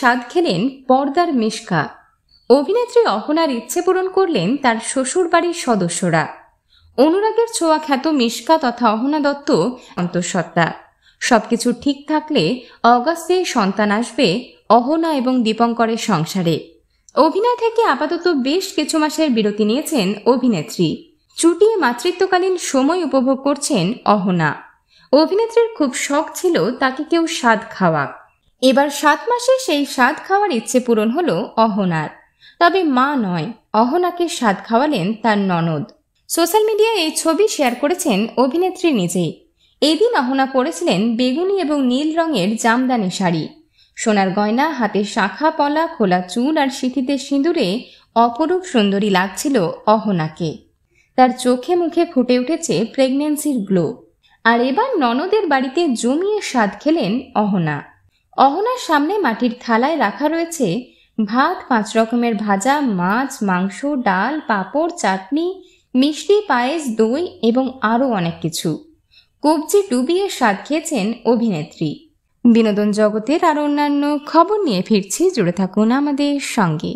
স্বাদ খেলেন পর্দার মিশকা। অভিনেত্রী অহনার ইচ্ছে পূরণ করলেন তার শ্বশুর বাড়ির সদস্যরা। অনুরাগের ছোঁয়া খ্যাত মিশকা তথা অহনা দত্ত অন্তঃসত্ত্বা। সবকিছু ঠিক থাকলে অগাস্টে সন্তান আসবে অহনা এবং দীপঙ্করের সংসারে। অভিনয় থেকে আপাতত বেশ কিছু মাসের বিরতি নিয়েছেন অভিনেত্রী। চুটিয়ে মাতৃত্বকালীন সময় উপভোগ করছেন অহনা। অভিনেত্রীর খুব শখ ছিল তাকে কেউ স্বাদ খাওয়াক। এবার 7 মাসে সেই স্বাদ খাওয়ার ইচ্ছে পূরণ হলো অহনার। তবে মা নয়, অহনাকে স্বাদ খাওয়ালেন তার ননদ। সোশ্যাল মিডিয়ায় এই ছবি শেয়ার করেছেন অভিনেত্রী নিজেই। এদিন অহনা পরেছিলেন বেগুনি এবং নীল রঙের জামদানি শাড়ি। সোনার গয়না, হাতে শাখা পলা, খোলা চুল আর সিঁথিতে সিঁদুরে অপরূপ সুন্দরী লাগছিল অহনাকে। তার চোখে মুখে ফুটে উঠেছে প্রেগন্যান্সির গ্লো। আর এবার ননদের বাড়িতে জমিয়ে স্বাদ খেলেন অহনা। অহনার সামনে মাটির থালায় রাখা রয়েছে ভাত, 5 রকমের ভাজা, মাছ, মাংস, ডাল, পাঁপড়, চাটনি, মিষ্টি, পায়েস, দই এবং আরও অনেক কিছু। কবজি ডুবিয়ে স্বাদ খেয়েছেন অভিনেত্রী। বিনোদন জগতের আর অন্যান্য খবর নিয়ে ফিরছি, জুড়ে থাকুন আমাদের সঙ্গে।